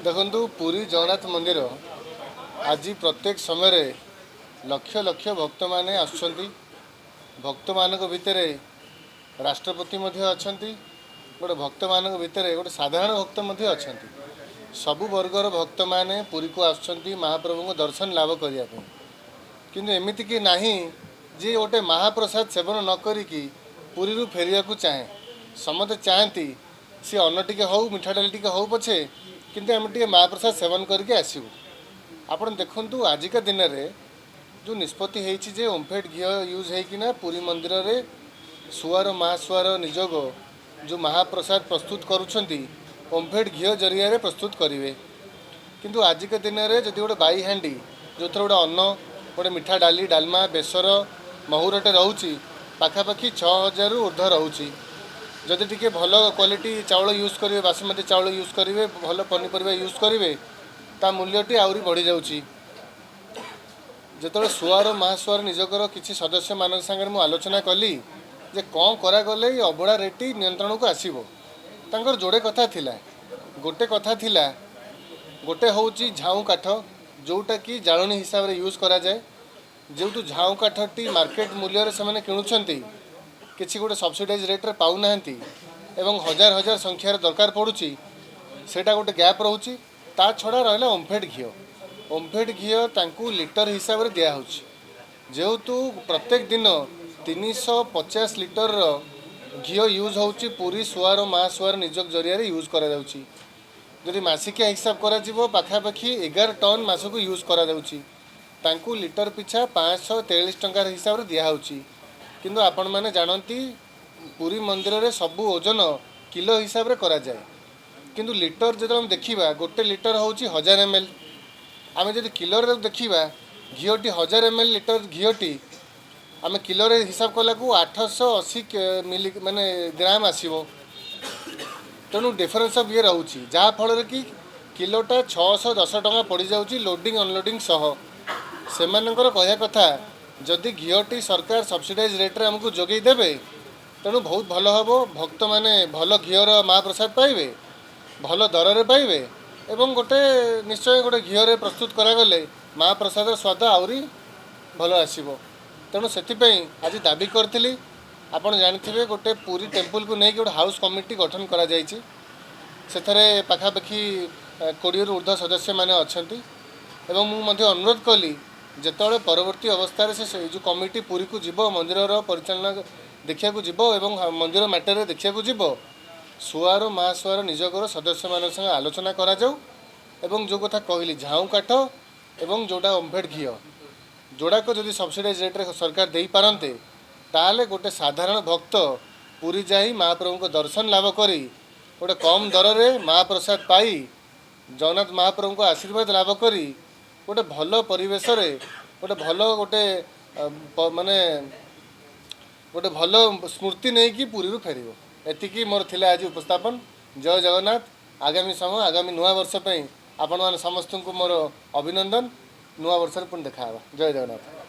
देखु पुरी जगन्नाथ मंदिर आज प्रत्येक समय लक्ष लक्ष भक्त माने आसुछंती। भक्त मानक भितर राष्ट्रपति अच्छा, गोटे भक्त मानक भितर गोटे साधारण भक्त अच्छा। सबु वर्गर भक्त माने पुरी को आसुछंती महाप्रभु को दर्शन लाभ करने। किंतु एमिति कि नाही जे गोटे महाप्रसाद सेवन न करिकी पुरी रु फेरिया को चाहे। समते चाहती सी अन्न टिके हौ मिठा डाली टिके हौ पछे किंतु आम टे महाप्रसाद सेवन करके आसबू। आपण देखंतु आजिका दिन में जो निष्पत्ति होती जे ओमफेड घी यूज होना पुरी मंदिर रे सुआर महासुआर निजोग जो महाप्रसाद प्रस्तुत करुछंती ओमफेड घी जरिया रे प्रस्तुत करेंगे। किंतु आजिका दिन में जदि गोटे बाई हांडी जो थोड़ा गोटे अन्न गोटे मिठा डाली डालमा बेसर महुरटे रोचे पाखापाखि 6000 रु ऊर्ध्व रोचे। जदि टिके भल क्वालिटी चाउल यूज करेंगे बासमती चाउल यूज करेंगे भल पनीपरिया यूज करेंगे ता मूल्यटी आहरी बढ़ी जाउची। जेतले सुआर महासुआर निजकर किसी सदस्य मान संगे मु आलोचना कली जे कौन करागले अबड़ा रेटी नियंत्रण को आसीबो। तांकर जोड़े कथा थिला। गोटे कथा थिला गोटे होउची झाऊ काठ जोटा कि जाळनी हिसाब रे यूज करा जाए। जेतु झाऊ काठटी मार्केट मूल्य रे से किणुछंती किसी गोटे सब्सिडाइज रेट रे पाउ नाहंती एवं हजार हजार संख्यार दरकार पड़ुची सेटा गोटे गैप रोची। ता छड़ा रहला ओमफेड घी। ओमफेड घी तांकू लिटर हिसाब रे दिया होची। जेहेतु प्रत्येक दिन 350 लिटर घी यूज होची पूरी सुआर महासुआर निजक जरिया रे यूज करा जाउची। जदि मासिकिया हिसाब करा जिवो पाखापाखि 11 टन मासको यूज करा जाउची। तांकू लिटर पिछा 543 टंकार हिसाब रे दिया होची। किंतु आपण माने जानती पुरी मंदिर रे सबु ओजन किलो हिसाब रे करा जाए। किंतु लिटर जब हम देखा गोटे लिटर हूँ 1000 ml आम जब किलो रे देखा घीटी 1000 ml लिटर घीटी आम किलो रे हिसाब कला 880 मिली माने ग्राम आसो। तेणु डिफरेन्स ऑफ ये रोचे जहाँफल कि किलोटा 610 टका पड़ जाऊँगी लोडिंग अनलोडिंग सह। से कहया कथा जदि घीटी सरकार सब्सिडाइज रेट्रे आमको जोगे देवे तेणु बहुत भल हम भक्त मैंने भल घीर महाप्रसाद पाइबे भल दर रे पाइबे एवं गोटे निश्चय गोटे घीरे प्रस्तुत करागले महाप्रसाद स्वाद आहरी भल आसो। तेणु से आज दाबी करी आपड़ जानते गोटे पुरी टेम्पल को लेकिन गोटे हाउस कमिटी गठन करा जायछि। सेथरे पाखापाखि 20 रु ऊर्ध्व सदस्य माने अछंती एवं मु अनुरोध कली जेतବେଳେ परवर्ती अवस्था से जो कमिटी पुरी को जीव मंदिर परिचालना देखा जीव एवं मंदिर मैटर देखा जीव सुआर महासुआर निजकर सदस्य मान संगे आलोचना करा जाऊ एवं जो कथा कहली झाऊ काठ एवं जोड़ा ओमफेड घी जोड़ाक जदि सब्सिडाइज रेट्रे सरकार दे पारते ताले गोटे साधारण भक्त पुरी जाई महाप्रभु को दर्शन लाभ करी गोटे कम दर रे महाप्रसाद पाई जगन्नाथ महाप्रभु को आशीर्वाद लाभ करी गोटे भल परिवेश रे गोटे भल गोटे माने गोटे भल स्मृति नहीं कि पुरी रु फेरिबो। एतिकी मोर थिला आज उपस्थापन। जय जगन्नाथ। आगामी समय आगामी नुआ वर्ष पे आपण मान समस्त को मोर अभिनंदन। नुआ वर्ष पुणी देखा। जय जगन्नाथ।